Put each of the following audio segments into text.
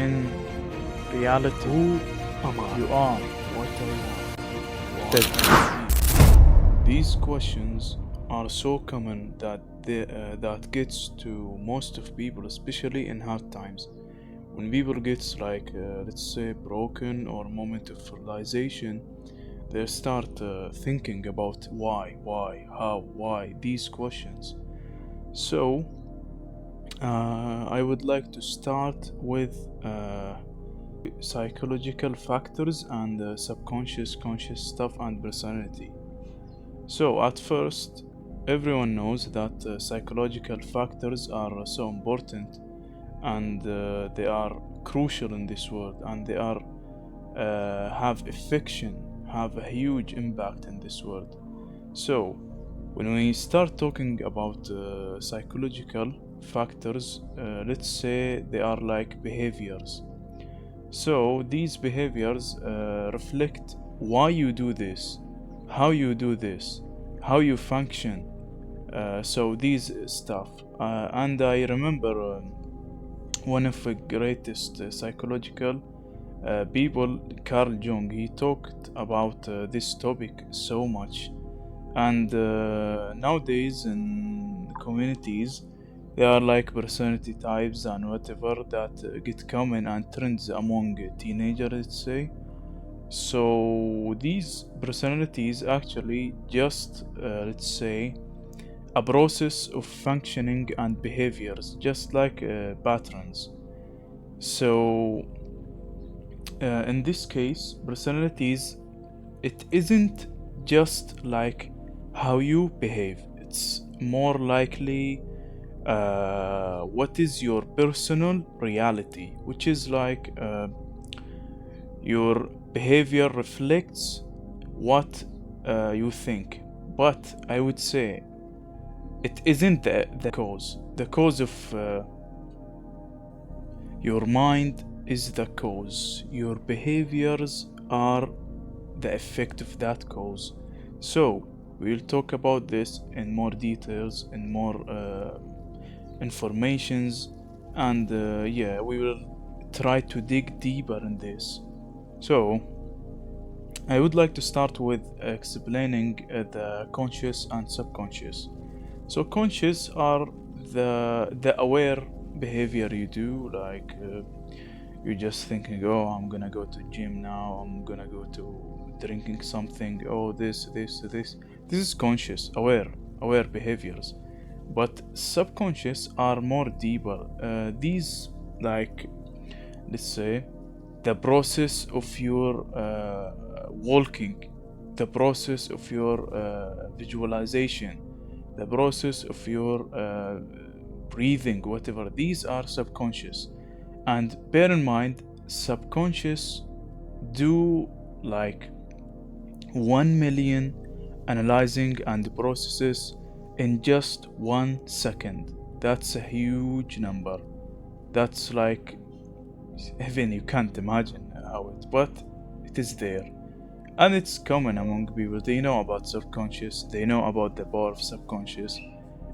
in reality. Who am I? You are. What I want? Why That I exist? these questions are so common that that gets to most of people, especially in hard times. When people gets like let's say broken or moment of realization, they start thinking about why, how, why these questions. So I would like to start with psychological factors and subconscious, conscious stuff and personality. So, at first, everyone knows that psychological factors are so important and they are crucial in this world, and they are have affection, have a huge impact in this world. So, when we start talking about psychological factors, let's say they are like behaviors. So these behaviors reflect why you do this, how you do this, how you function. So these stuff. And I remember one of the greatest psychological people, Carl Jung, he talked about this topic so much. And nowadays in communities, there are like personality types and whatever that get common and trends among teenagers, let's say. So these personalities actually just let's say a process of functioning and behaviors, just like patterns. So in this case, personalities, it isn't just like how you behave, it's more likely what is your personal reality, which is like your behavior reflects what you think. But I would say it isn't the cause. The cause of your mind is the cause. Your behaviors are the effect of that cause. So we'll talk about this in more details, in more informations, and yeah, we will try to dig deeper in this. So I would like to start with explaining the conscious and subconscious. So conscious are the aware behavior you do, like you're just thinking, oh, I'm gonna go to gym now, I'm gonna go to drinking something, oh, this. This is conscious, aware behaviors. But subconscious are more deeper. These, like, let's say, the process of your walking, the process of your visualization, the process of your breathing, whatever, these are subconscious. And bear in mind, subconscious do like 1 million analyzing and processes in just 1 second. That's a huge number. That's like, even you can't imagine how it, but it is there. And it's common among people. They know about subconscious, they know about the power of subconscious,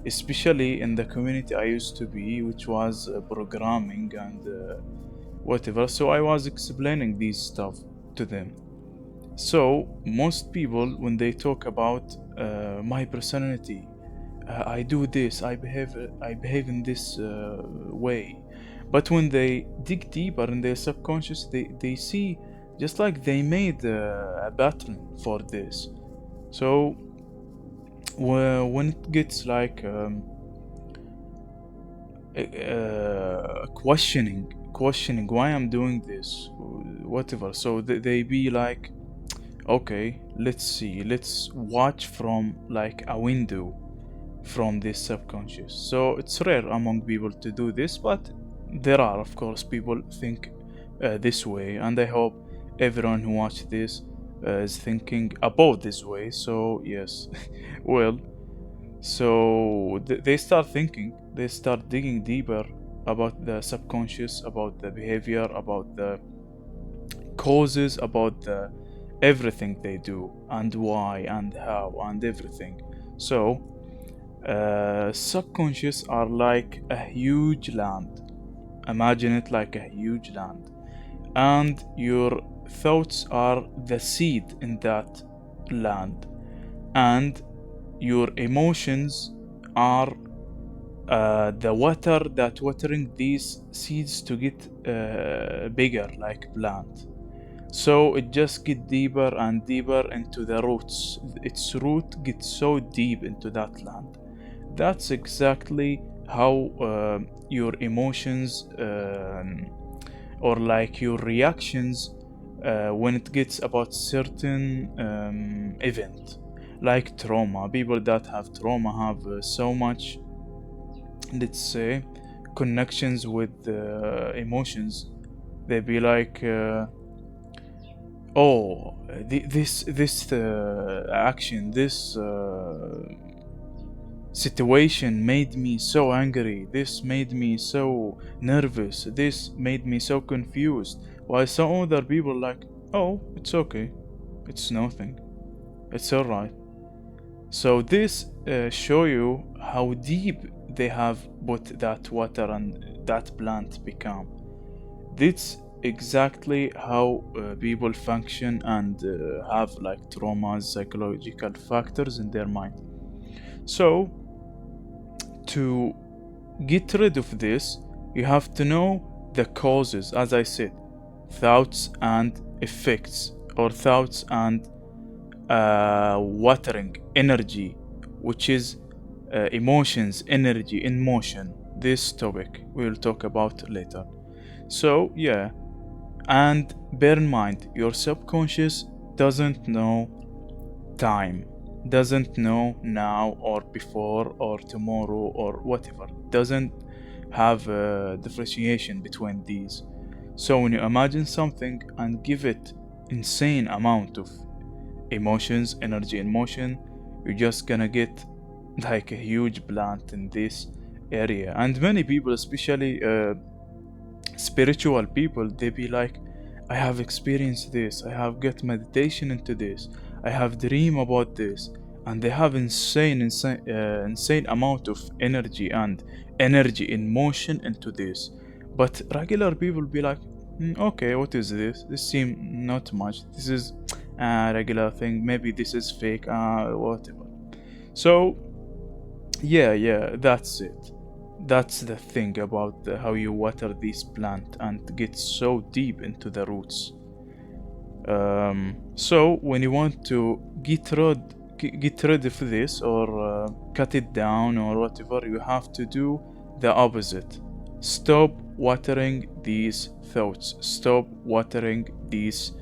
especially in the community I used to be, which was programming and whatever. So I was explaining these stuff to them. So most people, when they talk about my personality, I do this, I behave in this way. But when they dig deeper in their subconscious, they see just like they made a pattern for this. So when it gets like questioning why I'm doing this, whatever. So they be like, okay, let's see, let's watch from like a window from this subconscious. So it's rare among people to do this, but there are, of course, people think this way, and I hope everyone who watched this is thinking about this way. So yes, well, so they start thinking, they start digging deeper about the subconscious, about the behavior, about the causes, about the everything they do and why and how and everything. So subconscious are like a huge land, Imagine it like a huge land, and your thoughts are the seed in that land, and your emotions are the water that watering these seeds to get bigger like plant. So it just get deeper and deeper into the roots. Its root gets so deep into that land. That's exactly how your emotions or like your reactions when it gets about certain event, like trauma. People that have trauma have so much, let's say, connections with emotions. They be like oh, this action, this situation made me so angry, this made me so nervous, this made me so confused, while some other people like, oh, it's okay, it's nothing, it's all right. So this show you how deep they have put that water and that plant become. That's exactly how people function and have like traumas, psychological factors in their mind. So to get rid of this, you have to know the causes, as I said, thoughts and effects, or thoughts and watering energy, which is emotions, energy in motion. This topic we will talk about later. So, yeah, and bear in mind, your subconscious doesn't know time, doesn't know now or before or tomorrow or whatever, doesn't have a differentiation between these. So when you imagine something and give it insane amount of emotions, energy in motion, you're just gonna get like a huge plant in this area. And many people, especially spiritual people, they be like, I have experienced this, I have get meditation into this, I have dream about this, and they have insane amount of energy and energy in motion into this. But regular people be like, okay, what is this? This seem not much. This is a regular thing. Maybe this is fake. Whatever. So yeah, that's it. That's the thing about how you water this plant and get so deep into the roots. So when you want to get rid of this or cut it down or whatever, you have to do the opposite. Stop watering these thoughts. Stop watering these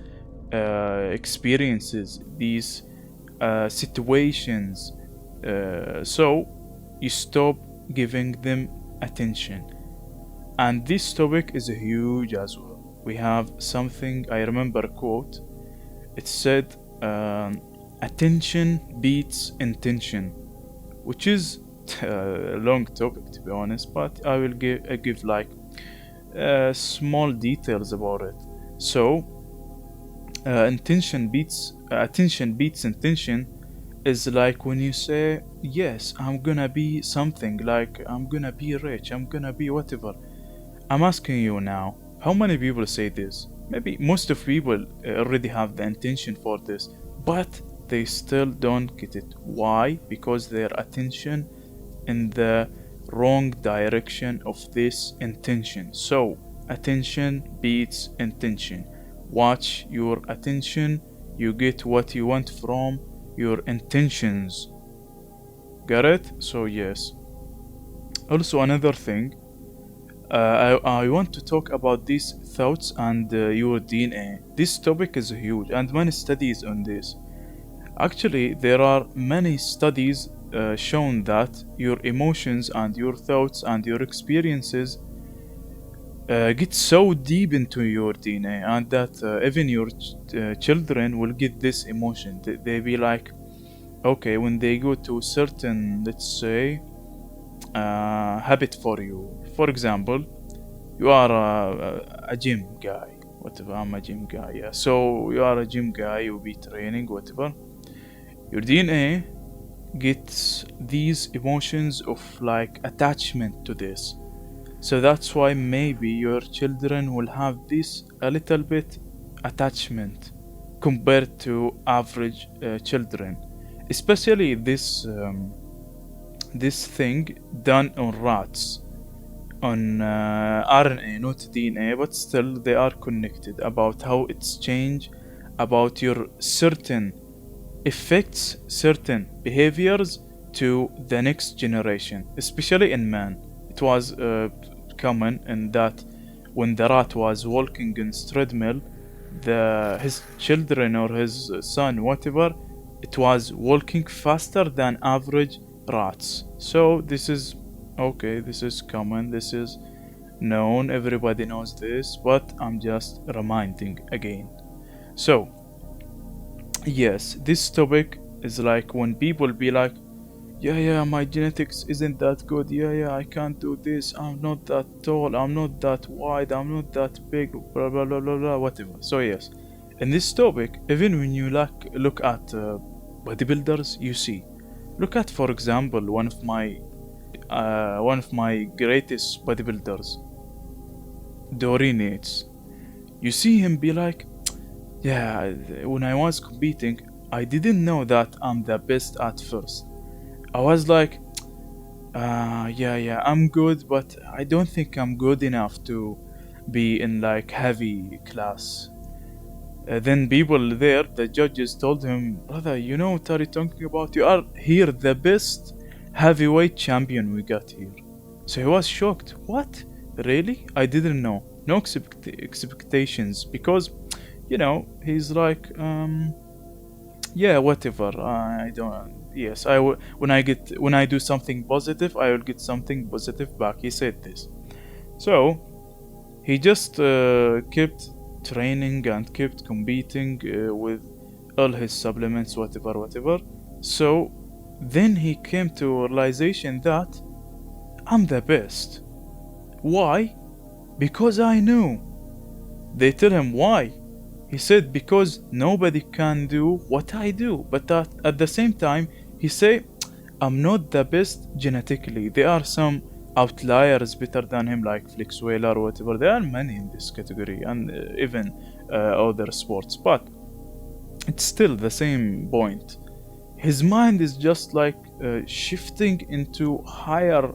experiences, these situations. So you stop giving them attention. And this topic is huge as well. We have something, I remember a quote. It said, attention beats intention, which is a long topic to be honest, but I will give like small details about it. So, attention beats intention is like when you say, yes, I'm gonna be something, like I'm gonna be rich, I'm gonna be whatever. I'm asking you now, how many people say this? Maybe most of people already have the intention for this, but they still don't get it. Why? Because their attention in the wrong direction of this intention. So, attention beats intention. Watch your attention, you get what you want from your intentions. Got it? So, yes. Also, another thing, I want to talk about these thoughts and your DNA. This topic is huge and many studies on this. Actually, there are many studies shown that your emotions and your thoughts and your experiences get so deep into your DNA, and that even your children will get this emotion. They be like, okay, when they go to certain, let's say, habit for you. For example, you are a gym guy, whatever. I'm a gym guy, yeah. So you are a gym guy, you be training, whatever. Your DNA gets these emotions of like attachment to this. So that's why maybe your children will have this a little bit attachment compared to average children, especially this thing done on rats, on RNA, not DNA, but still they are connected about how it's changed, about your certain affects certain behaviors to the next generation, especially in man. It was common in that when the rat was walking in treadmill, his children or his son, whatever, it was walking faster than average rats. So this is okay. This is common. This is known. Everybody knows this, but I'm just reminding again. So yes, this topic is like when people be like, yeah, my genetics isn't that good. Yeah, I can't do this. I'm not that tall. I'm not that wide. I'm not that big. Blah blah blah blah blah. Whatever. So yes, in this topic, even when you look at bodybuilders, you see, look at for example one of my greatest bodybuilders, Doreen Yates. You see him be like, yeah, when I was competing, I didn't know that I'm the best at first. I was like, yeah, I'm good, but I don't think I'm good enough to be in like heavy class. Then people there, the judges told him, brother, you know what are you talking about? You are here the best heavyweight champion we got here. So he was shocked. What? Really? I didn't know. No expectations because, you know, he's like, yeah, whatever. I don't. Yes, when I do something positive, I will get something positive back. He said this. So he just kept training and kept competing with all his supplements, whatever. So then he came to realization that I'm the best. Why? Because I knew. They tell him why. He said because nobody can do what I do. But at the same time, he said I'm not the best genetically. There are some outliers better than him, like Flex Whaler or whatever. There are many in this category and even other sports. But it's still the same point. His mind is just like shifting into higher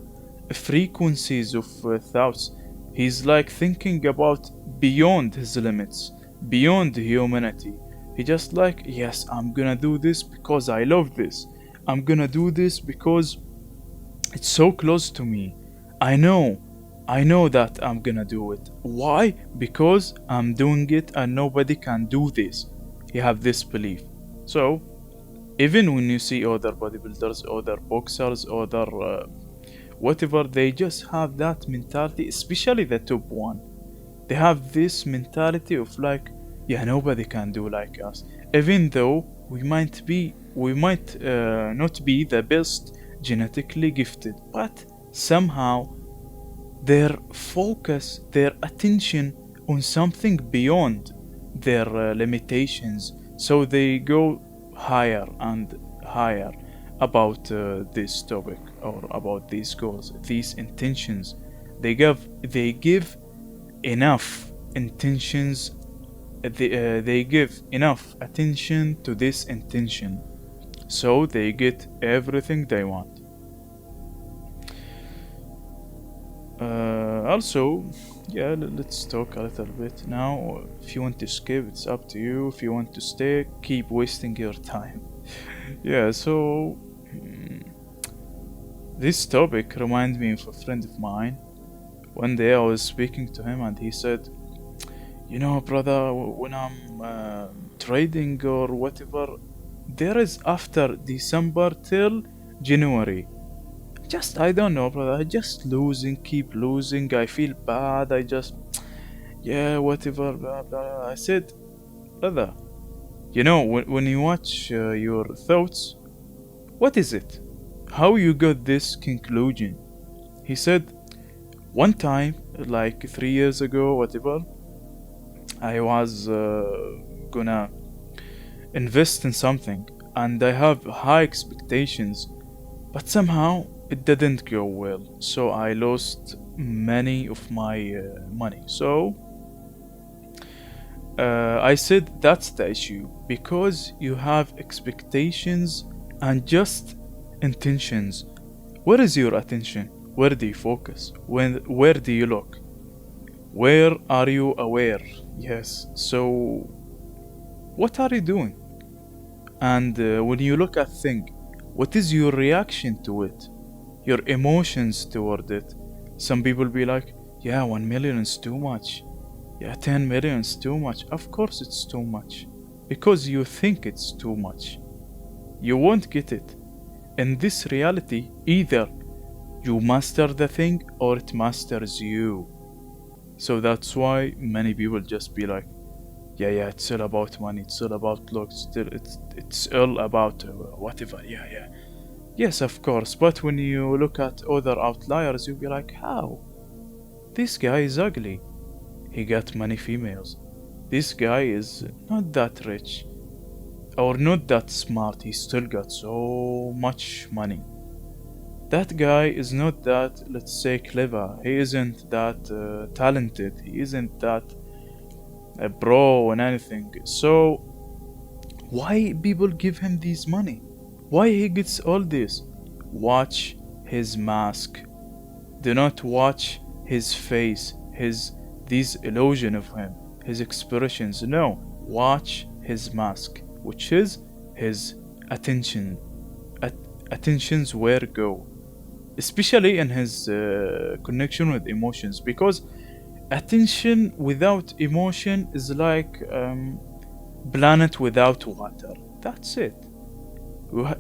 frequencies of thoughts. He's like thinking about beyond his limits, beyond humanity. He just like, yes, I'm gonna do this because I love this. I'm gonna do this because it's so close to me. I know that I'm gonna do it. Why? Because I'm doing it and nobody can do this. You have this belief. So even when you see other bodybuilders, other boxers, other whatever, they just have that mentality, especially the top one. They have this mentality of like, yeah, nobody can do like us. Even though we might not be the best genetically gifted, but somehow their focus, their attention on something beyond their limitations, so they go higher and higher about this topic or about these goals, these intentions. They give enough intentions. They give enough attention to this intention, so they get everything they want. Also, yeah, let's talk a little bit now. If you want to skip, it's up to you. If you want to stay, keep wasting your time. Yeah, so this topic reminds me of a friend of mine. One day I was speaking to him and he said, you know, brother, when I'm trading or whatever, there is after December till January. I don't know, brother. I just losing, keep losing. I feel bad. Yeah, whatever, blah, blah. I said, brother, you know, when you watch your thoughts, what is it? How you got this conclusion? He said, one time, like 3 years ago, whatever, I was gonna invest in something and I have high expectations, but somehow it didn't go well, so I lost many of my money. So I said that's the issue, because you have expectations and just intentions. Where is your attention? Where do you focus? Where do you look? Where are you aware? Yes. So what are you doing? And when you look at thing, what is your reaction to it? Your emotions toward it? Some people be like, yeah, 1 million is too much. Yeah, 10 million is too much. Of course it's too much. Because you think it's too much. You won't get it. In this reality, either you master the thing or it masters you. So that's why many people just be like, yeah, it's all about money, it's all about looks, it's all about whatever, yeah. Yes, of course, but when you look at other outliers, you'll be like, how? This guy is ugly. He got many females. This guy is not that rich or not that smart. He still got so much money. That guy is not that, let's say, clever. He isn't that talented. He isn't that a bro and anything. So why people give him this money? Why he gets all this? Watch his mask. Do not watch his face, this illusion of him, his expressions. No, watch his mask, which is his attention. Attentions where go, especially in his connection with emotions, because attention without emotion is like planet without water. That's it.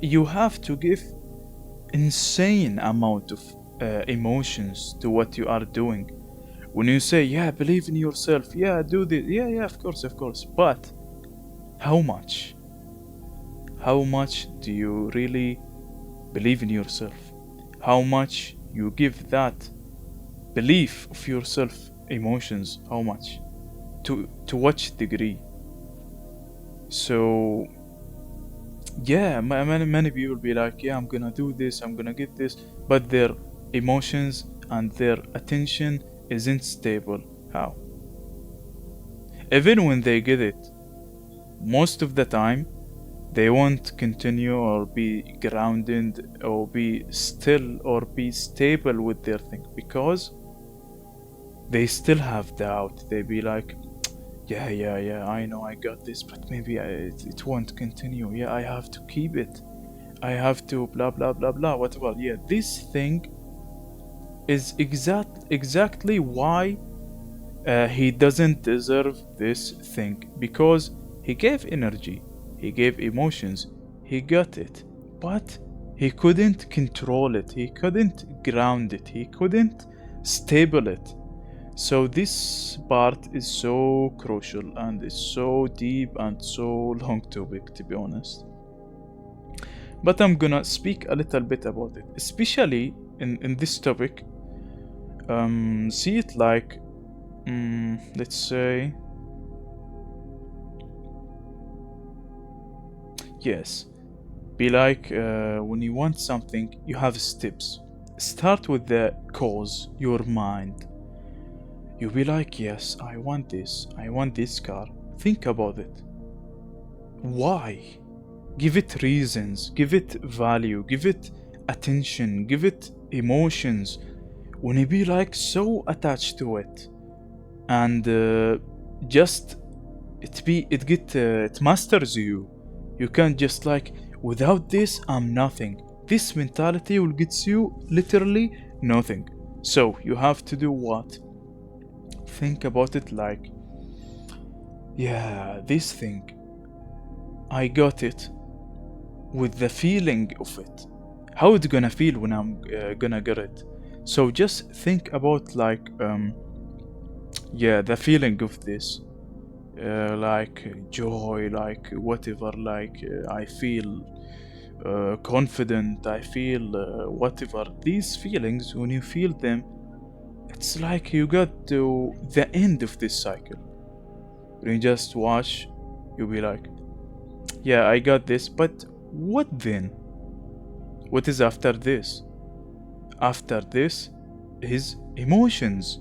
You have to give insane amount of emotions to what you are doing. When you say, yeah, believe in yourself, yeah, do this, yeah, of course, but how much? How much do you really believe in yourself? How much you give that belief of yourself emotions? How much? To what degree? So yeah, many people be like, yeah, I'm gonna do this, I'm gonna get this, but their emotions and their attention isn't stable. How? Even when they get it, most of the time they won't continue or be grounded or be still or be stable with their thing, because they still have doubt. They be like, yeah, I know I got this, but maybe it won't continue. Yeah, I have to keep it. I have to blah blah blah blah whatever. Yeah, this thing is exactly why he doesn't deserve this thing, because he gave energy, he gave emotions, he got it, but he couldn't control it, he couldn't ground it, he couldn't stable it. So this part is so crucial and is so deep and so long topic, to be honest. But I'm gonna speak a little bit about it, especially in this topic. See it like, let's say, yes, be like when you want something, you have steps. Start with the cause, your mind. You'll be like, yes, I want this car. Think about it. Why? Give it reasons, give it value, give it attention, give it emotions. When you be like so attached to it, and just it masters you. You can't just like, without this I'm nothing. This mentality will get you literally nothing. So you have to do what? Think about it like, yeah, this thing, I got it with the feeling of it. How it's gonna feel when I'm gonna get it? So just think about like, yeah, the feeling of this, like joy, like whatever, like I feel confident, I feel whatever. These feelings, when you feel them, it's like you got to the end of this cycle. When you just watch, you'll be like, yeah, I got this, but what then? What is after this? after this is emotions.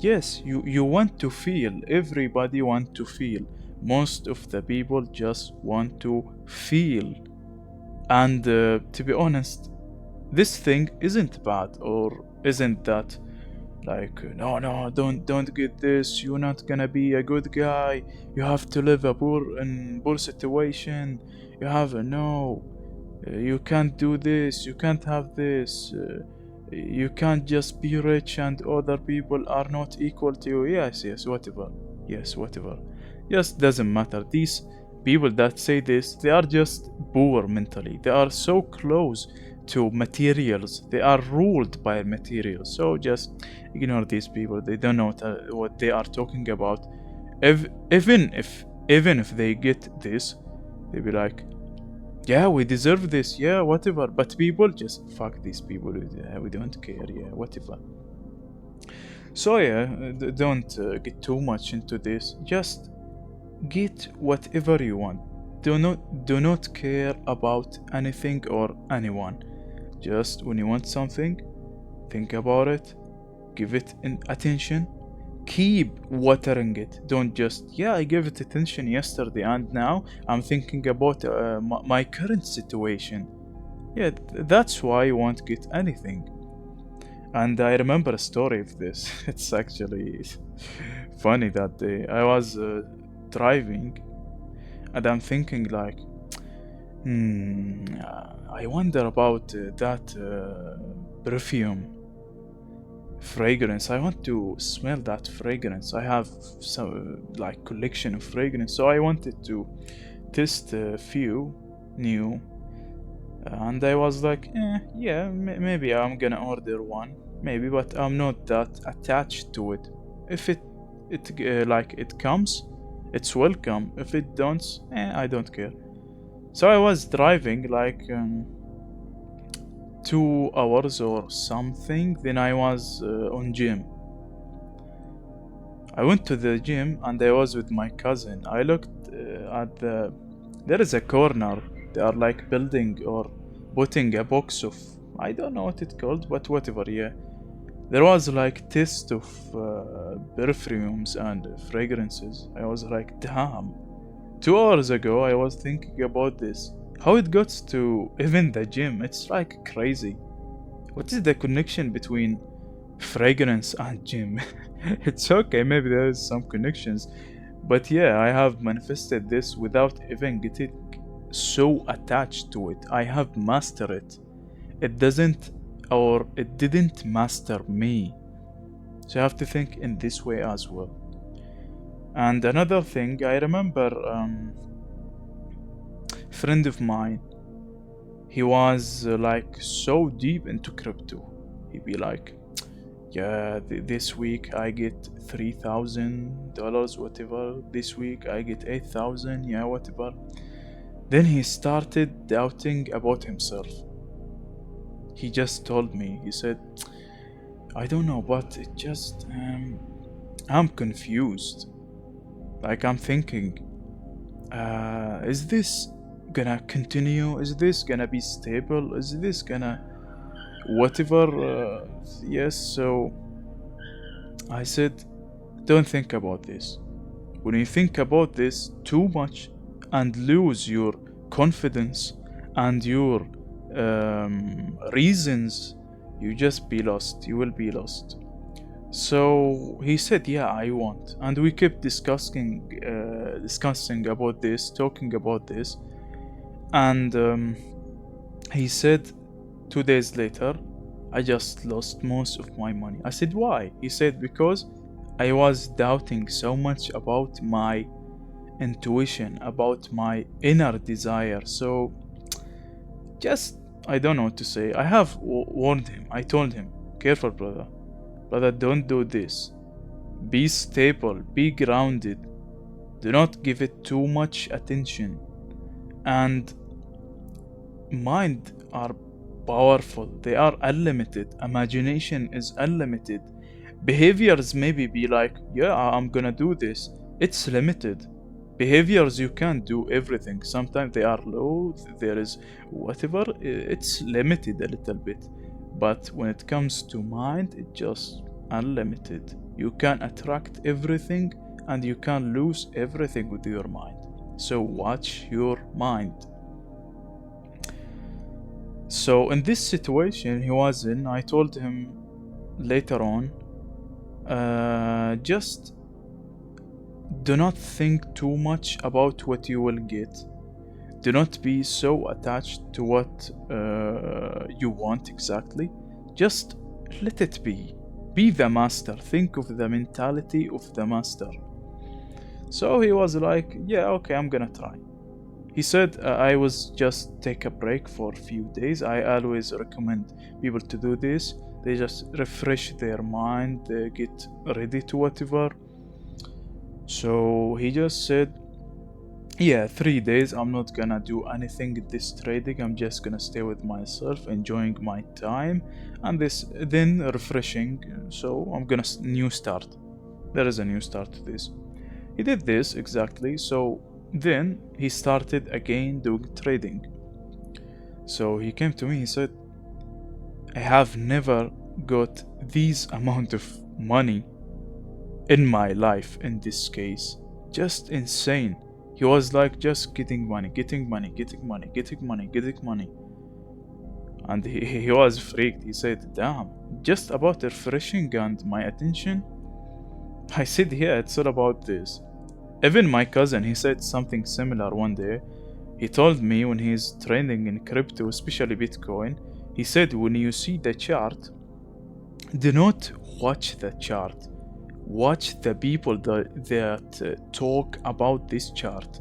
Yes, you want to feel. Everybody want to feel. Most of the people just want to feel. And to be honest, this thing isn't bad, or isn't that like, no, don't get this, you're not gonna be a good guy, you have to live a poor situation, you have a no, you can't do this, you can't have this, you can't just be rich and other people are not equal to you. Yes, whatever. Yes, whatever. Just doesn't matter. These people that say this, they are just poor mentally. They are so close to materials. They are ruled by materials. So just ignore these people. They don't know what they are talking about. Even if they get this, they be like, yeah, we deserve this, yeah, whatever. But people just fuck these people. We don't care, yeah, whatever. So yeah, don't get too much into this. Just get whatever you want. Do not care about anything or anyone. Just when you want something, think about it, give it attention, keep watering it. Don't just, yeah, I gave it attention yesterday and now I'm thinking about my current situation. Yeah, that's why you won't get anything. And I remember a story of this. It's actually funny. That day I was driving and I'm thinking like, I wonder about that perfume fragrance. I want to smell that fragrance. I have some like collection of fragrance, so I wanted to test a few new, and I was like, yeah, maybe I'm gonna order one, maybe, but I'm not that attached to it. If it like it comes, it's welcome. If it don't, I don't care. So I was driving like 2 hours or something. Then I was on gym. I went to the gym and I was with my cousin. I looked at there is a corner. They are like building or putting a box of, I don't know what it's called, but whatever. Yeah, there was like test of perfumes and fragrances. I was like, damn. 2 hours ago I was thinking about this. How it got to even the gym, it's like crazy. What is the connection between fragrance and gym? It's okay, maybe there is some connections, but yeah, I have manifested this without even getting so attached to it. I have mastered it. It didn't master me. So you have to think in this way as well. And another thing, I remember friend of mine, he was like so deep into crypto. He'd be like, yeah, this week I get $3,000, whatever. This week I get 8,000, yeah, whatever. Then he started doubting about himself. He just told me, he said, I don't know, but it just I'm confused. Like, I'm thinking, is this gonna continue? Is this gonna be stable? Is this gonna whatever? Yes. So I said, don't think about this. When you think about this too much and lose your confidence and your reasons, you just be lost. You will be lost. So he said, yeah, I want. And we kept discussing about this, talking about this. And he said 2 days later, I just lost most of my money. I said, why? He said, because I was doubting so much about my intuition, about my inner desire. So just, I don't know what to say. I have warned him. I told him, careful, brother, don't do this. Be stable, be grounded. Do not give it too much attention. And mind are powerful. They are unlimited. Imagination is unlimited. Behaviors maybe be like, yeah, I'm gonna do this. It's limited. Behaviors, you can't do everything. Sometimes they are low, there is whatever. It's limited a little bit. But when it comes to mind, it's just unlimited. You can attract everything and you can lose everything with your mind. So watch your mind. So in this situation he was in, I told him later on, just do not think too much about what you will get. Do not be so attached to what you want exactly. Just let it be. Be the master. Think of the mentality of the master. So he was like, yeah, okay, I'm gonna try. He said, I was just take a break for a few days. I always recommend people to do this. They just refresh their mind, they get ready to whatever. So he just said, yeah, 3 days I'm not gonna do anything in this trading. I'm just gonna stay with myself, enjoying my time, and this then refreshing. So I'm gonna new start. There is a new start to this. He did this exactly. So then he started again doing trading. So he came to me, he said, I have never got this amount of money in my life in this case. Just insane. He was like just getting money, getting money, getting money, getting money, getting money. And he was freaked. He said, damn, just about refreshing and my attention? I said, yeah, it's all about this. Even my cousin, he said something similar one day. He told me when he's trading in crypto, especially Bitcoin, he said when you see the chart, do not watch the chart. Watch the people that talk about this chart.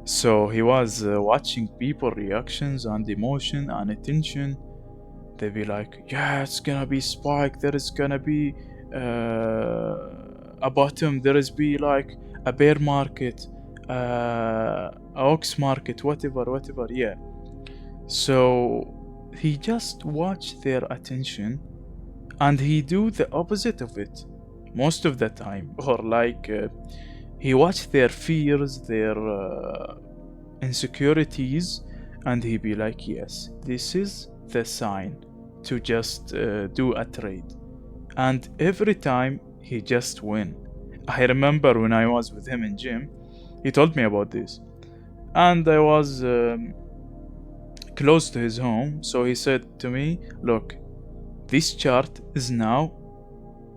So he was watching people reactions and emotion and attention. They be like, yeah, it's gonna be spike, there is gonna be a bottom, there is be like a bear market, a ox market, whatever, yeah. So he just watch their attention and he do the opposite of it most of the time, or like he watch their fears, their insecurities, and he be like, yes, this is the sign to just do a trade. And every time he just win. I remember when I was with him in gym, he told me about this, and I was close to his home, so he said to me, look, this chart is now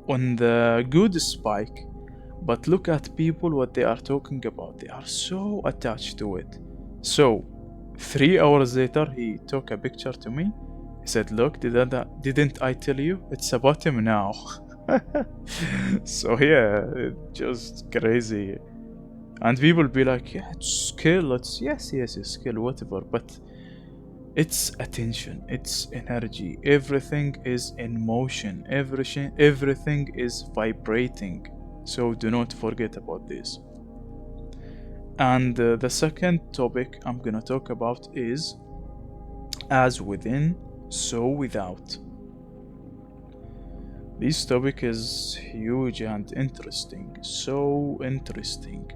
on the good spike, but look at people what they are talking about. They are so attached to it. So 3 hours later he took a picture to me. He said, look, didn't I tell you? It's about him now. So yeah, it's just crazy. And people be like, yeah, it's skill, yes, it's skill, whatever, but it's attention, it's energy, everything is in motion, everything is vibrating. So do not forget about this. And the second topic I'm gonna talk about is as within, so without. This topic is huge and interesting, so interesting.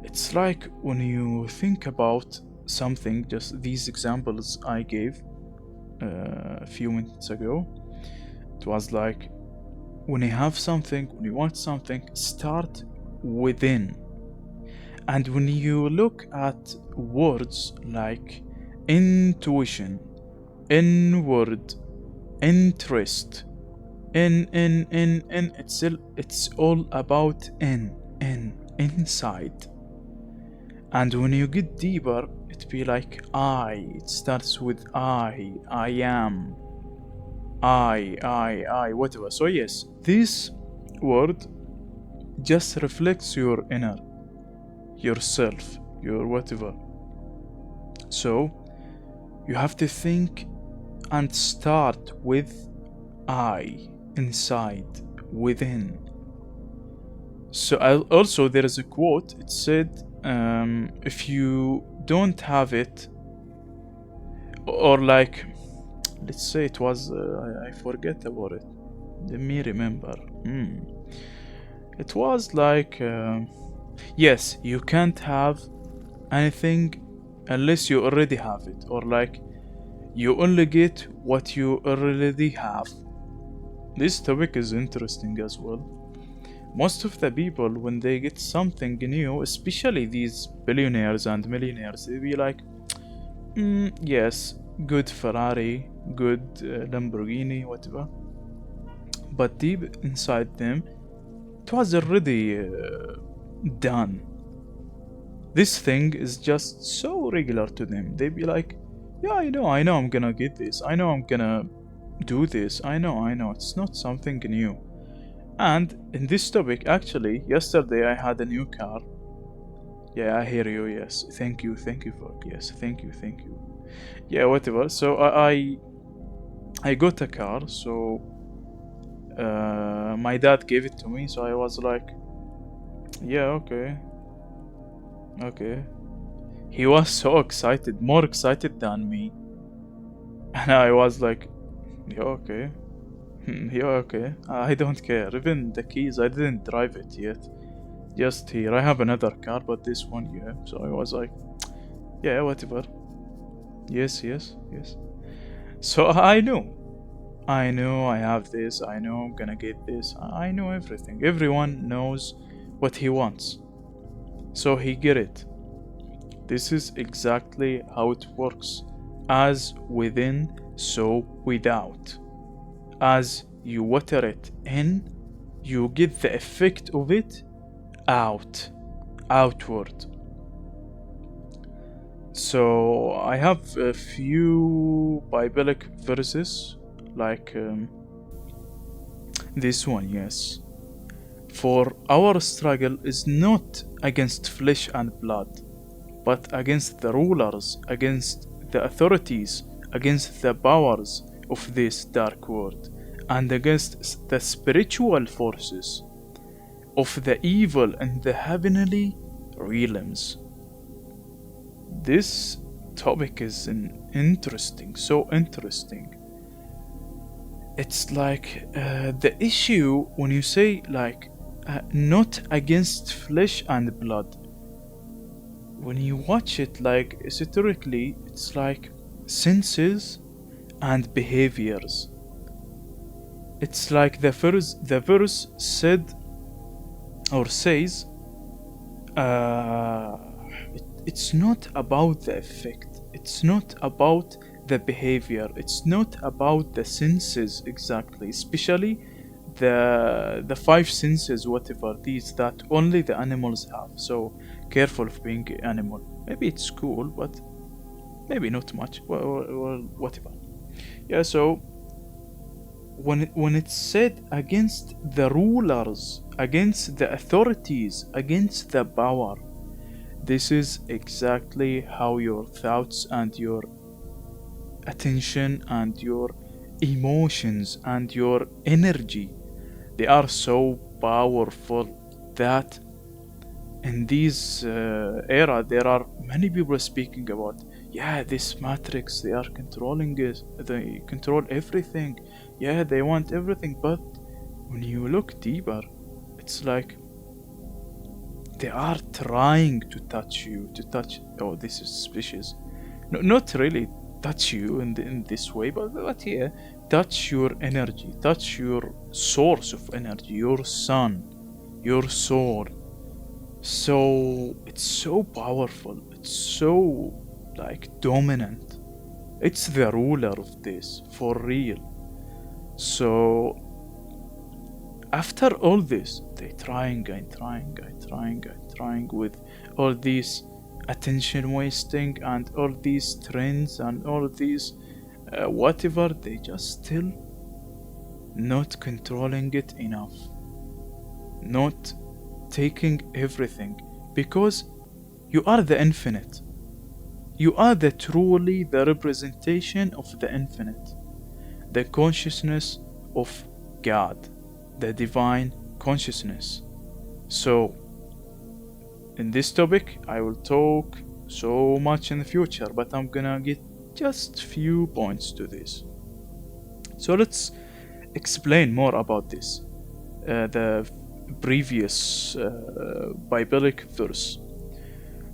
It's like when you think about something, just these examples I gave a few minutes ago, it was like when you have something, when you want something, start within. And when you look at words like intuition, inward, interest, it's all about inside. And when you get deeper, it be like I. It starts with I am, I, whatever. So yes, this word just reflects your inner, yourself, your whatever. So you have to think and start with I, inside, within. So also there is a quote. It said, if you don't have it, or like, let's say it was, I forget about it. Let me remember. It was like, yes, you can't have anything unless you already have it, or like, You only get what you already have. This topic is interesting as well. Most of the people, when they get something new, especially these billionaires and millionaires, they be like, yes, good Ferrari, good Lamborghini, whatever. But deep inside them, it was already done. This thing is just so regular to them. They be like, yeah, I know I'm gonna get this. I know I'm gonna do this. I know. It's not something new. And in this topic, actually, yesterday I had a new car. Yeah, I hear you. Yes, thank you for yes, thank you. Yeah, whatever. So I got a car. So my dad gave it to me. So I was like, yeah, okay. He was so excited, more excited than me, and I was like, yeah, okay. Yeah, okay. I don't care. Even the keys, I didn't drive it yet. Just here. I have another car, but this one, yeah. So I was like, yeah, whatever. Yes. So I know. I have this. I know I'm gonna get this. I know everything. Everyone knows what he wants. So he get it. This is exactly how it works. As within, so without. As you water it in, you get the effect of it outward. So I have a few biblical verses, like this one, yes. For our struggle is not against flesh and blood, but against the rulers, against the authorities, against the powers of this dark world, and against the spiritual forces of the evil in the heavenly realms. This topic is so interesting. It's like the issue when you say like not against flesh and blood. When you watch it like esoterically, it's like senses and behaviors. It's like the verse said or says, it's not about the effect, it's not about the behavior, it's not about the senses exactly, especially the five senses, whatever these that only the animals have. So careful of being animal. Maybe it's cool, but maybe not much. Well, whatever. Yeah. So when it's said against the rulers, against the authorities, against the power, this is exactly how your thoughts and your attention and your emotions and your energy, they are so powerful that in this era there are many people speaking about, yeah, this matrix, they are controlling us, they control everything, yeah, they want everything. But when you look deeper, it's like they are trying to touch you, oh, this is suspicious. No, not really touch you in this way, but yeah, touch your energy, touch your source of energy, your sun, your soul. So it's so powerful, it's so like dominant, it's the ruler of this for real. So after all this, they trying with all these attention wasting and all these trends and all these whatever, they just still not controlling it enough, not taking everything, because you are the infinite, you are truly the representation of the infinite, the consciousness of God, the divine consciousness. So in this topic I will talk so much in the future, but I'm gonna get just few points to this. So let's explain more about this, the previous biblical verse.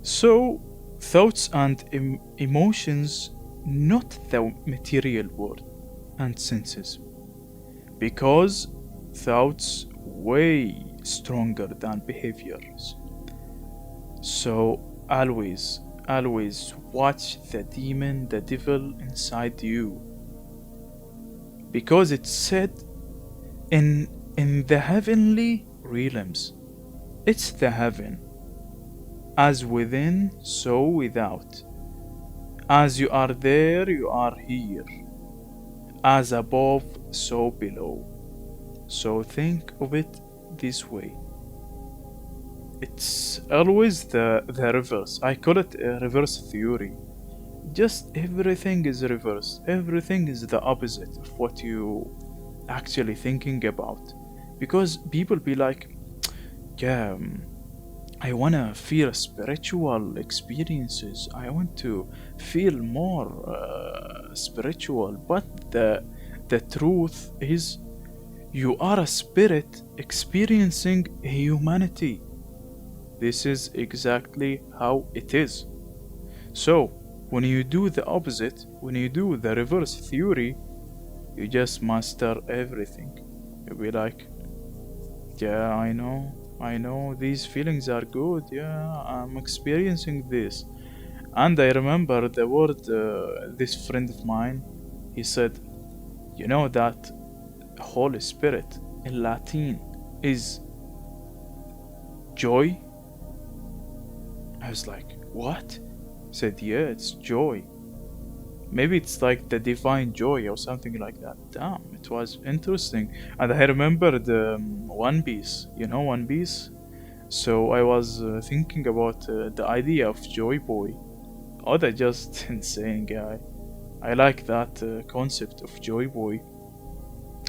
So thoughts and emotions, not the material world and senses, because thoughts way stronger than behaviors. So always, always watch the demon, the devil inside you, because it's said in the heavenly realms, it's the heaven, as within, so without. As you are there, you are here. As above, so below. So think of it this way. It's always the reverse. I call it a reverse theory. Just everything is reverse. Everything is the opposite of what you actually thinking about. Because people be like, yeah, I wanna feel spiritual experiences. I want to feel more spiritual. But the truth is, you are a spirit experiencing humanity. This is exactly how it is. So, when you do the opposite, when you do the reverse theory, you just master everything. You'll be like, yeah, I know, these feelings are good, yeah, I'm experiencing this. And I remember the word, this friend of mine, he said, you know that Holy Spirit in Latin is joy? I was like, what? He said, yeah, it's joy. Maybe it's like the divine joy or something like that. Damn, it was interesting. And I remembered One Piece. You know One Piece? So I was thinking about the idea of Joy Boy. Oh, that's just insane, guy. I like that concept of Joy Boy.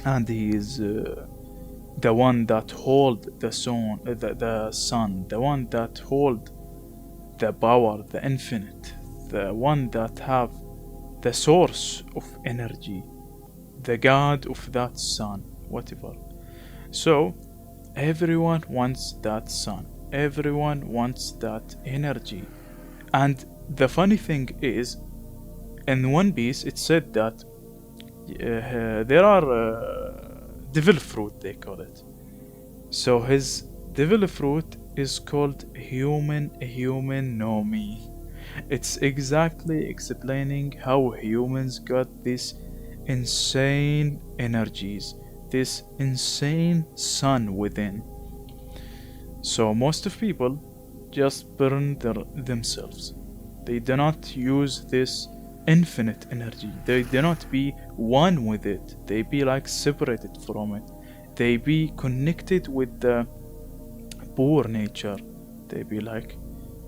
And he is the one that hold the sun, the one that hold the power, the infinite, the one that have the source of energy, the god of that sun, whatever. So everyone wants that sun, everyone wants that energy. And the funny thing is, in One Piece it said that there are devil fruit, they call it. So his devil fruit is called human no me. It's exactly explaining how humans got these insane energies, this insane sun within. So most of people just burn themselves. They do not use this infinite energy. They do not be one with it. They be like separated from it. They be connected with the poor nature. They be like,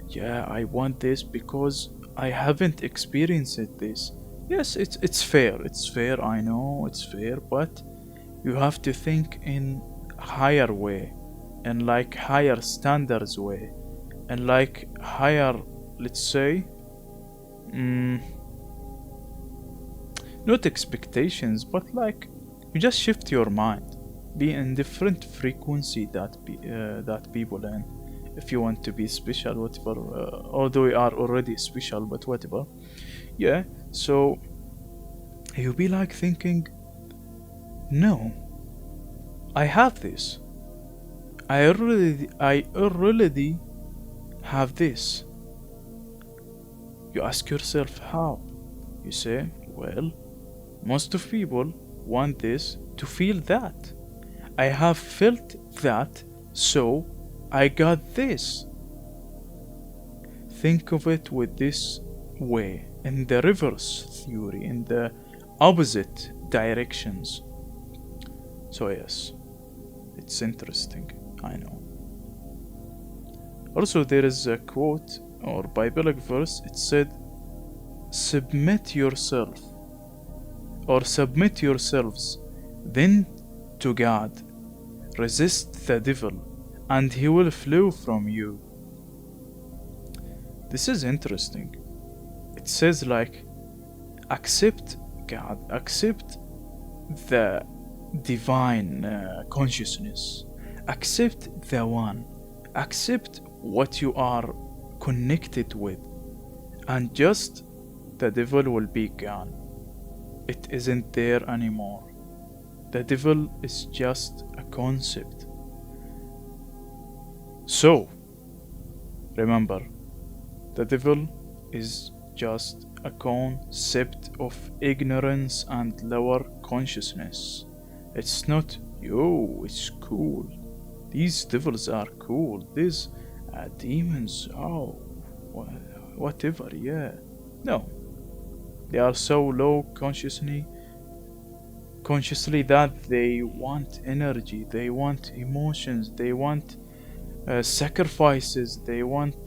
yeah, I want this because I haven't experienced this. Yes, it's fair. It's fair. I know it's fair, but you have to think in higher way, and like higher standards way, and like higher, let's say, not expectations, but like you just shift your mind, be in different frequency that people in. If you want to be special, whatever, although you are already special, but whatever, yeah. So you'll be like thinking, no, I have this. I already have this. You ask yourself how. You say, well, most of people want this to feel that. I have felt that, so I got this. Think of it with this way, in the reverse theory, in the opposite directions. So yes, it's interesting, I know. Also, there is a quote or biblical verse. It said, submit yourself or submit yourselves then to God, resist the devil and he will flee from you. This is interesting. It says like, accept God, accept the divine consciousness, accept the one, accept what you are connected with, and just the devil will be gone. It isn't there anymore. The devil is just a concept. So, remember, the devil is just a concept of ignorance and lower consciousness. It's not, yo, it's cool. These devils are cool. These demons, oh, whatever, yeah. No. They are so low consciously that they want energy, they want emotions, they want sacrifices, they want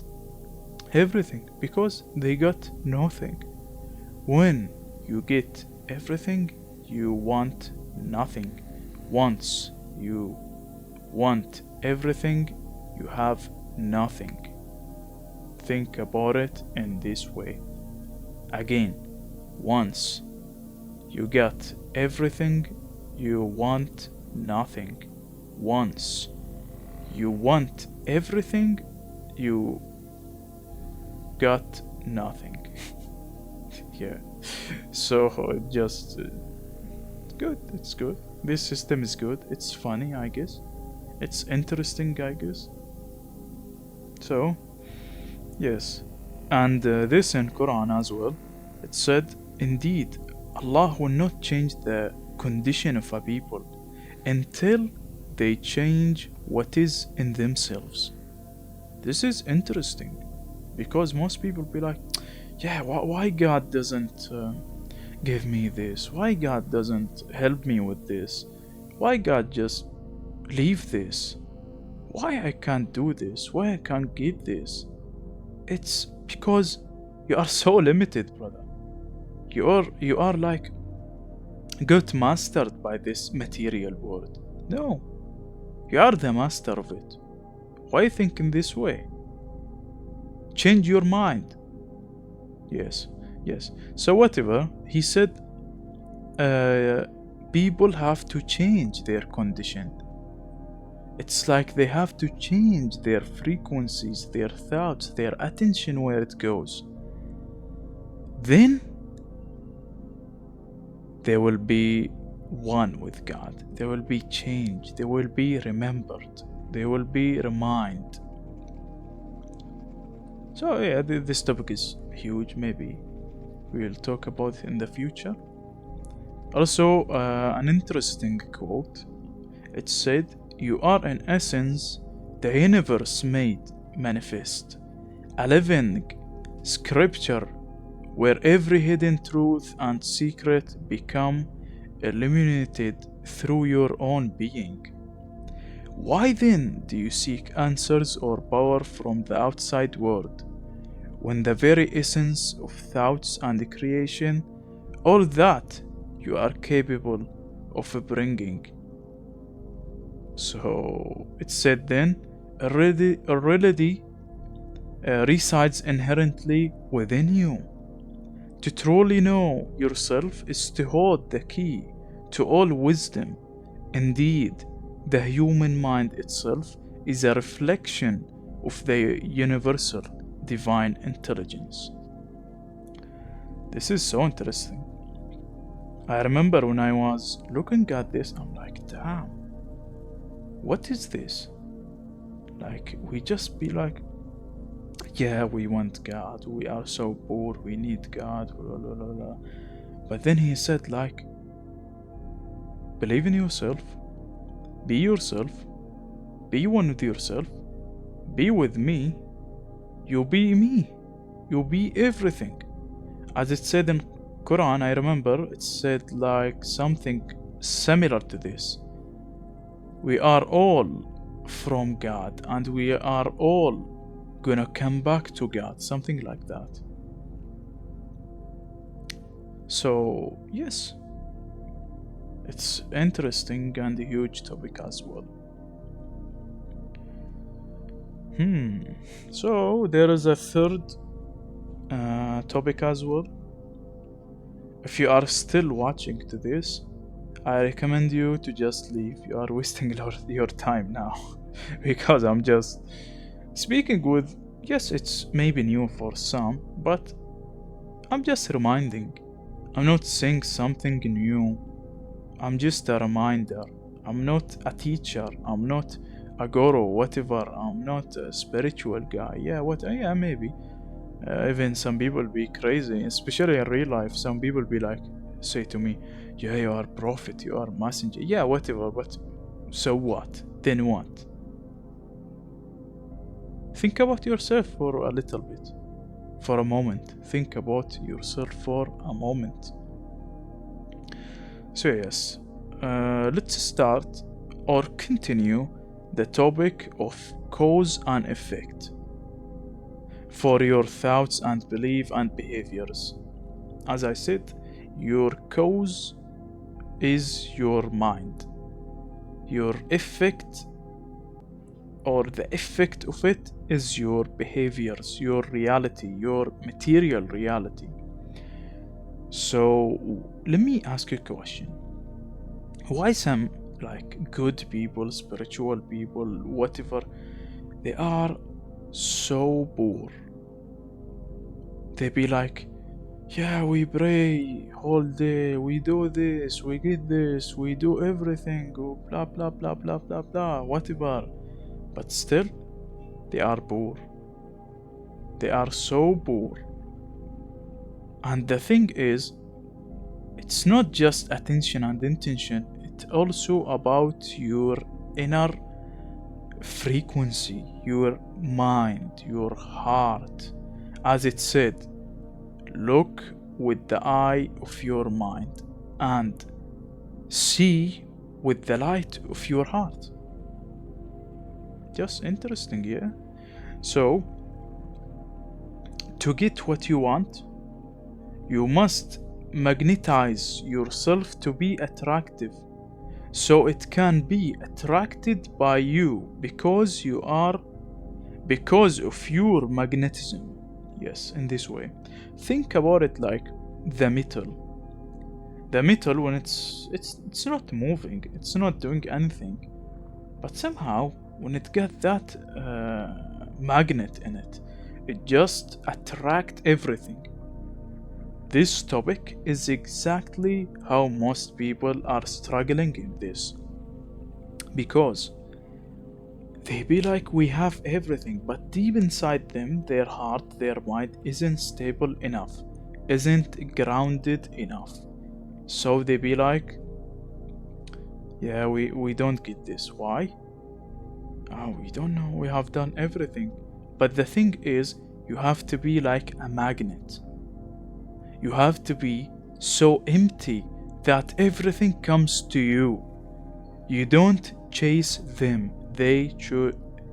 everything because they got nothing. When you get everything, you want nothing. Once you want everything, you have nothing. Think about it in this way. Again, once you get everything, you want nothing. Once you want everything, you got nothing. Yeah. So just good. It's good. This system is good. It's funny, I guess. It's interesting, I guess. So, yes. And this in Quran as well. It said, indeed, Allah will not change the condition of a people until they change what is in themselves. This is interesting because most people be like, yeah, why God doesn't give me this? Why God doesn't help me with this? Why God just leave this? Why I can't do this? Why I can't get this? It's because you are so limited, brother. You are like got mastered by this material world. No, you are the master of it. Why think in this way? Change your mind. Yes. So whatever he said, people have to change their condition. It's like they have to change their frequencies, their thoughts, their attention where it goes. Then they will be one with God. They will be changed. They will be remembered. They will be reminded. So yeah, this topic is huge. Maybe we'll talk about it in the future. Also, an interesting quote. It said, "You are in essence the universe made manifest, a living scripture where every hidden truth and secret become illuminated through your own being. Why then do you seek answers or power from the outside world, when the very essence of thoughts and creation, all that you are capable of bringing?" So it said then, already resides inherently within you. To truly know yourself is to hold the key to all wisdom. Indeed, the human mind itself is a reflection of the universal divine intelligence. This is so interesting. I remember when I was looking at this, I'm like, damn, what is this? Like, we just be like, yeah, we want God, we are so poor, we need God, blah, blah, blah, blah. But then he said, like, believe in yourself, be one with yourself, be with me, you be me, you be everything. As it said in Quran, I remember it said like something similar to this. We are all from God and we are all gonna come back to God, something like that. So yes, it's interesting and a huge topic as well. So there is a third topic as well. If you are still watching to this, I recommend you to just leave. You are wasting your time now because I'm just speaking with, yes, it's maybe new for some, but I'm just reminding. I'm not saying something new. I'm just a reminder. I'm not a teacher. I'm not a guru, whatever. I'm not a spiritual guy. Yeah, maybe. Even some people be crazy, especially in real life. Some people be like, say to me, yeah, you are prophet, you are messenger. Yeah, whatever, but so what? Then what? Think about yourself for a little bit. For a moment. Think about yourself for a moment. So yes, let's start or continue the topic of cause and effect for your thoughts and belief and behaviors. As I said, your cause is your mind. Your effect or the effect of it is your behaviors, your reality, your material reality. So let me ask you a question. Why some like good people, spiritual people, whatever, they are so poor? They be like, yeah, we pray whole day, we do this, we get this, we do everything, blah blah blah blah blah blah, whatever. But still, they are poor. They are so poor. And the thing is, it's not just attention and intention, it's also about your inner frequency, your mind, your heart. As it said, look with the eye of your mind and see with the light of your heart. Just interesting, yeah? So, to get what you want, you must magnetize yourself to be attractive, so it can be attracted by you because of your magnetism. Yes, in this way. Think about it like the metal. The metal, when it's not moving, it's not doing anything, but somehow when it got that magnet in it, it just attract everything. This topic is exactly how most people are struggling in this, because they be like, we have everything, but deep inside them, their heart, their mind isn't stable enough, isn't grounded enough. So they be like, yeah, we don't get this. Why? Oh, we don't know. We have done everything. But the thing is, you have to be like a magnet. You have to be so empty that everything comes to you. You don't chase them, they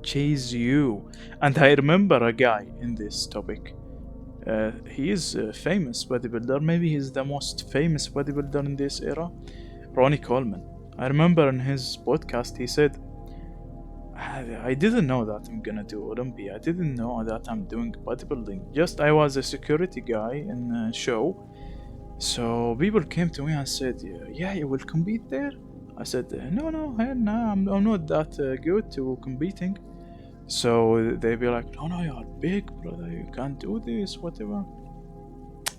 chase you. And I remember a guy in this topic. He is a famous bodybuilder. Maybe he's the most famous bodybuilder in this era. Ronnie Coleman. I remember in his podcast he said, I didn't know that I'm gonna do Olympia. I didn't know that I'm doing bodybuilding. Just I was a security guy in a show. So people came to me and said, yeah, you will compete there? I said, no, hell no, I'm not that good to competing. So they be like, no, you are big, brother, you can't do this, whatever.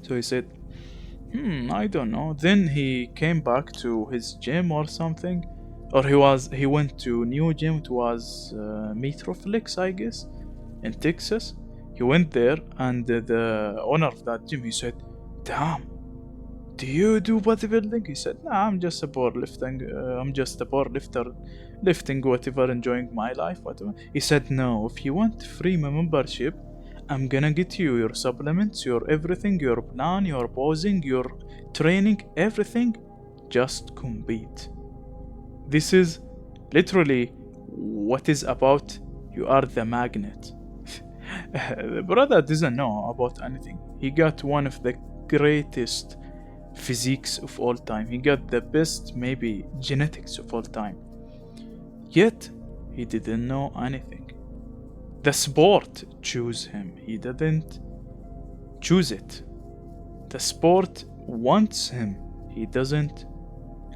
So he said, I don't know. Then he came back to his gym or something, or he went to new gym. It was Metroflex, I guess, in Texas. He went there, and the owner of that gym, he said, damn, do you do bodybuilding? He said, nah, I'm just a power lifter, lifting whatever, enjoying my life, whatever. He said, no, if you want free membership, I'm gonna get you your supplements, your everything, your plan, your posing, your training, everything. Just compete. This is literally what is about. You are the magnet. The brother doesn't know about anything. He got one of the greatest physiques of all time. He got the best, maybe, genetics of all time. Yet, he didn't know anything. The sport chose him. He didn't choose it. The sport wants him. He doesn't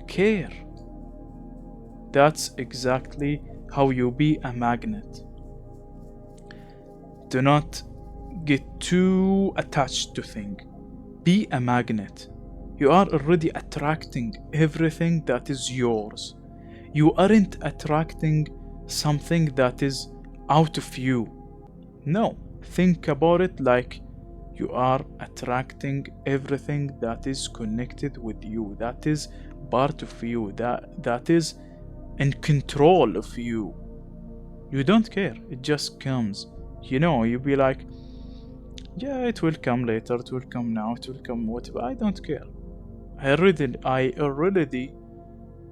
care. That's exactly how you be a magnet. Do not get too attached to things. be a magnet. You are already attracting everything that is yours. You aren't attracting something that is out of you. No, think about it like you are attracting everything that is connected with you, that is part of you, that is in control of you. You don't care, it just comes. You be like, yeah, it will come later, it will come now, it will come whatever. I don't care. I already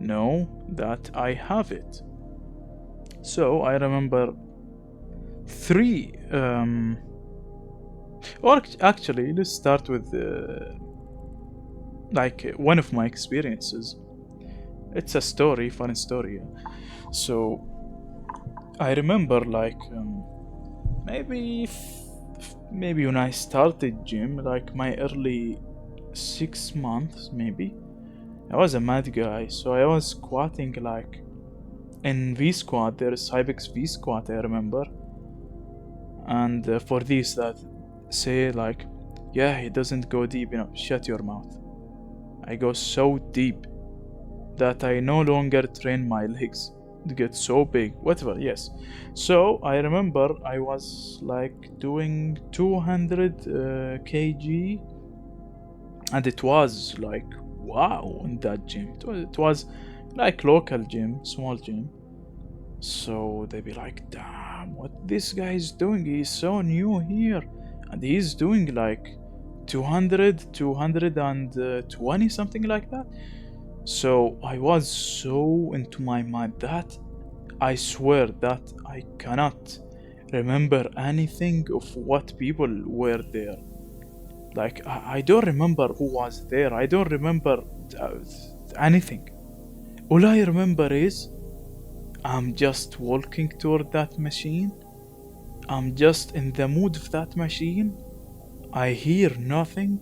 know that I have it. So I remember three or actually let's start with one of my experiences. It's a story, funny story. So I remember maybe when I started gym, like my early 6 months, maybe I was a mad guy. So I was squatting like in V squat. There is Cybex V squat, I remember. And for these that say like, yeah, he doesn't go deep, shut your mouth. I go so deep that I no longer train my legs to get so big, whatever. Yes, so I remember I was like doing 200 kg, and it was like wow in that gym. It was like local gym, small gym. So they be like, damn, what this guy is doing, he's so new here, and he's doing like 220 something like that. So I was so into my mind that I swear that I cannot remember anything of what people were there. Like I don't remember who was there, I don't remember anything. All I remember is I'm just walking toward that machine. I'm just in the mood of that machine. I hear nothing.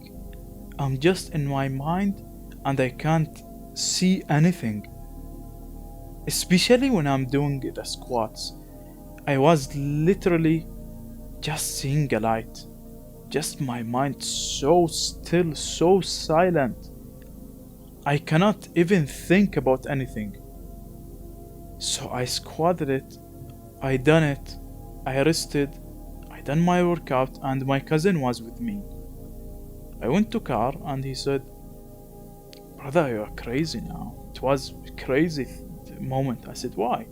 I'm just in my mind and I can't see anything. Especially when I'm doing the squats. I was literally just seeing a light. Just my mind so still, so silent. I cannot even think about anything. So I squatted it, I done it, I rested, I done my workout, and my cousin was with me. I went to car and he said, brother, you are crazy now. It was a crazy moment. I said, why?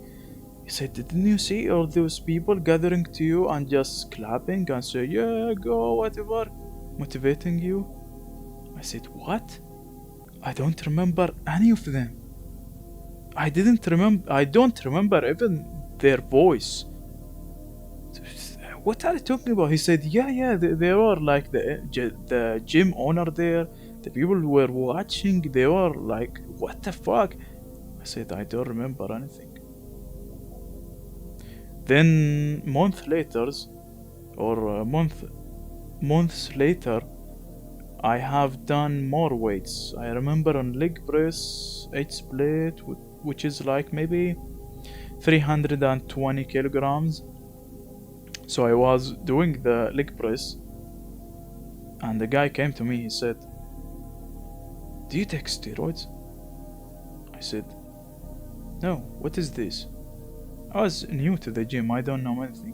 He said, didn't you see all those people gathering to you and just clapping and say, yeah, go, whatever, motivating you? I said, what? I don't remember any of them. I don't remember even their voice. What are you talking about? He said, yeah, they were like the gym owner there. The people who were watching, they were like, what the fuck? I said, I don't remember anything. Then months later, I have done more weights. I remember on leg press, 8 split, which is like maybe 320 kilograms. So I was doing the leg press, and the guy came to me. He said, do you take steroids? I said, no, what is this? I was new to the gym, I don't know anything.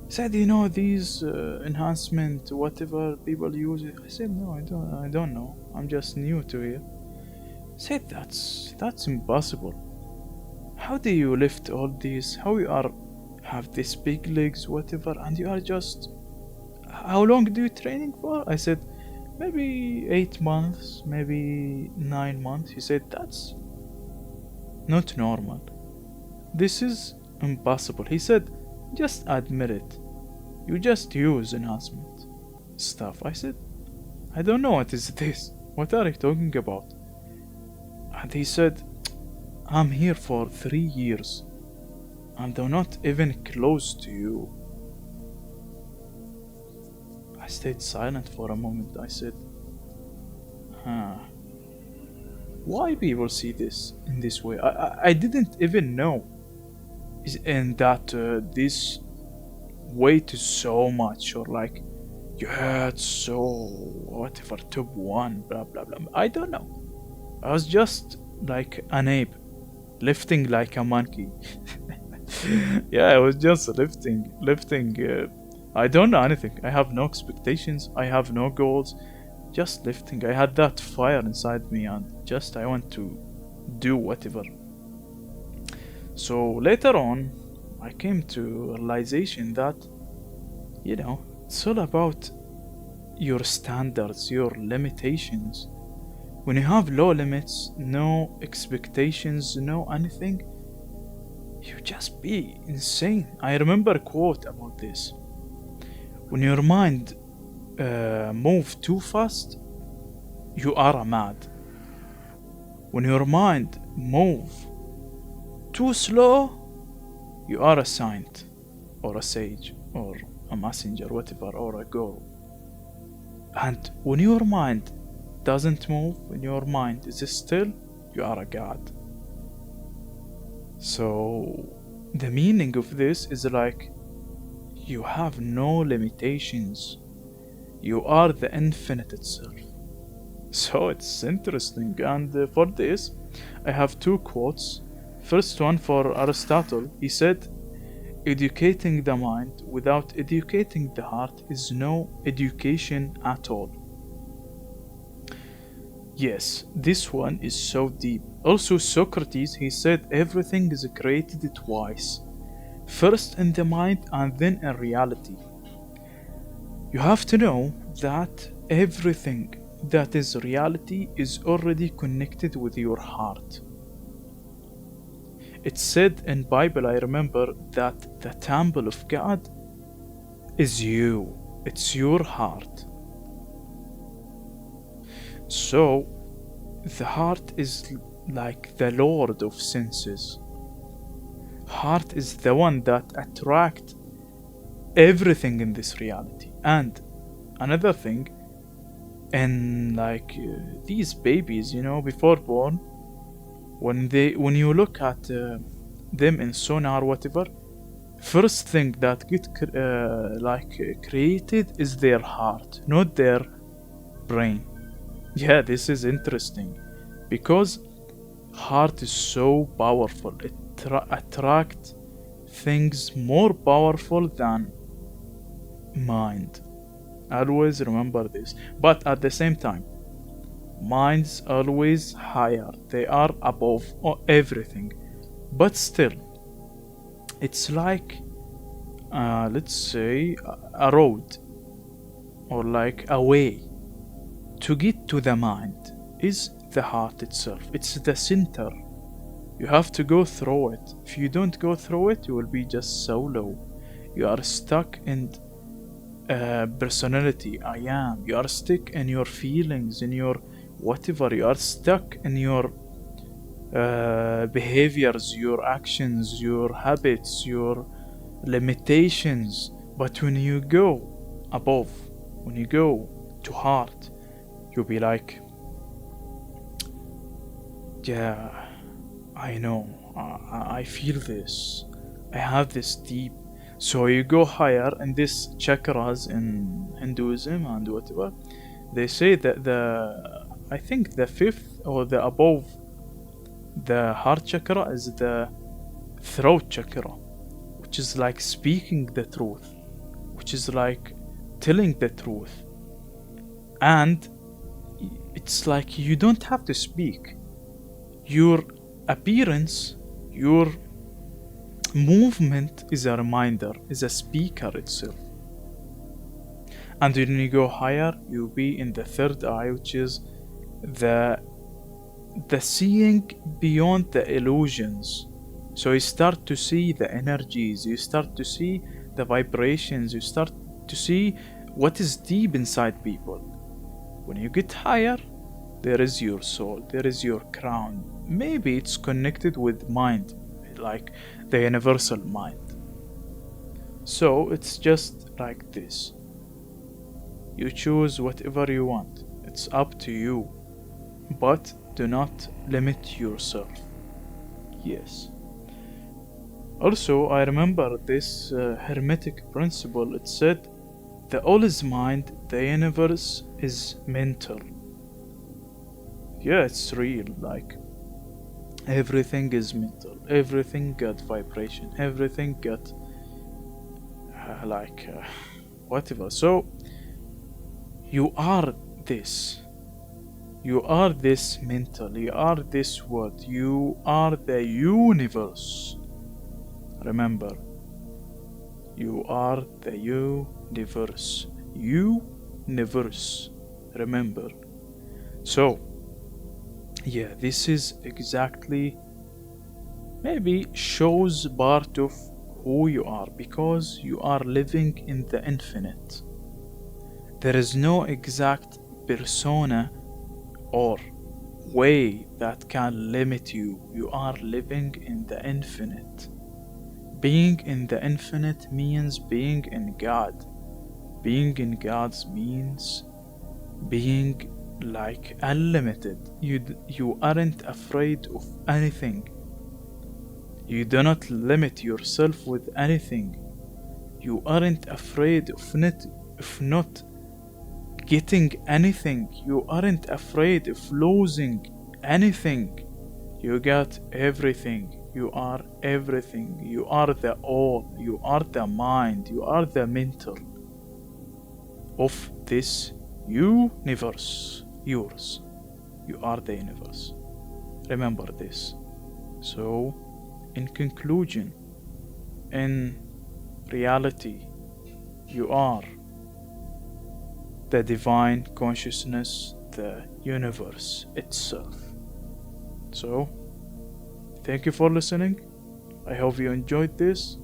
He said, these enhancement, whatever people use it. I said, no, I don't know. I'm just new to here. He said, that's impossible. How do you lift all these? How you have these big legs, whatever, and you are just... How long do you training for? I said, maybe 8 months, maybe 9 months. He said, that's not normal. This is impossible. He said, just admit it. You just use enhancement stuff. I said, I don't know what is this. What are you talking about? And he said, I'm here for 3 years and I'm not even close to you. I stayed silent for a moment. I said, why people see this in this way? I didn't even know and that this weight is so much, or like yeah, it's so whatever, top one, blah blah blah. I don't know. I was just like an ape, lifting like a monkey. Yeah, I was just lifting. I don't know anything. I have no expectations. I have no goals. Just lifting. I had that fire inside me, and just I want to do whatever. So later on, I came to realization that it's all about your standards, your limitations. When you have low limits, no expectations, no anything, you just be insane. I remember a quote about this. When your mind move too fast, you are a mad. When your mind move too slow, you are a saint or a sage or a messenger, whatever, or a guru. And when your mind doesn't move, when your mind is still, you are a god. So the meaning of this is like you have no limitations. You are the infinite itself. So it's interesting, and for this I have two quotes. First one for Aristotle. He said, educating the mind without educating the heart is no education at all. Yes, this one is so deep. Also, Socrates, he said everything is created twice, first in the mind and then in reality. You have to know that everything that is reality is already connected with your heart. It's said in Bible, I remember, that the temple of God is you. It's your heart. So the heart is like the lord of senses. Heart is the one that attracts everything in this reality. And another thing, and like these babies, before born, when you look at them in sonar, whatever, first thing that get created is their heart, not their brain. Yeah, this is interesting because heart is so powerful. It attracts things more powerful than mind. Always remember this. But at the same time, minds always higher. They are above everything. But still, it's like, let's say, a road or like a way. To get to the mind is the heart itself. It's the center. You have to go through it. If you don't go through it, you will be just so low. You are stuck in personality. I am. You are stuck in your feelings, in your whatever. You are stuck in your behaviors, your actions, your habits, your limitations. But when you go above, when you go to heart, you'll be like, yeah, I know, I feel this, I have this deep. So you go higher in this chakras in Hinduism and whatever. They say that I think the fifth or the above the heart chakra is the throat chakra, which is like speaking the truth, which is like telling the truth. And it's like you don't have to speak. Your appearance, your movement is a reminder, is a speaker itself. And when you go higher, you'll be in the third eye, which is the seeing beyond the illusions. So you start to see the energies, you start to see the vibrations, you start to see what is deep inside people. When you get higher, there is your soul, there is your crown. Maybe it's connected with mind, like the universal mind. So it's just like this. You choose whatever you want. It's up to you. But do not limit yourself. Yes. Also, I remember this Hermetic principle. It said The all is mind, the universe is mental. Yeah, it's real. Like, everything is mental, everything got vibration, everything got whatever. So you are this. You are this mental, you are this what? You are the universe. Remember, you are the universe. Universe. Remember. So, yeah, this is exactly maybe shows part of who you are because you are living in the infinite. There is no exact persona or way that can limit you. You are living in the infinite. Being in the infinite means being in God. Being in God's means being like unlimited. You aren't afraid of anything. You do not limit yourself with anything. You aren't afraid of not getting anything. You aren't afraid of losing anything. You got everything. You are everything. You are the all. You are the mind. You are the mental of this universe. Yours. You are the universe. Remember this. So, in conclusion, in reality, you are the divine consciousness, the universe itself. So, thank you for listening. I hope you enjoyed this,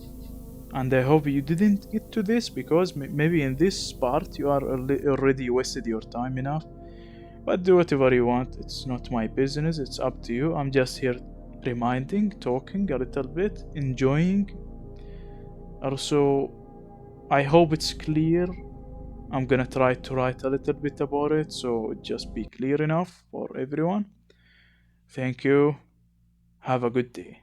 and I hope you didn't get to this because maybe in this part you are already wasted your time enough. But do whatever you want, it's not my business, it's up to you. I'm just here reminding, talking a little bit, enjoying. Also, I hope it's clear. I'm gonna try to write a little bit about it so it just be clear enough for everyone. Thank you. Have a good day.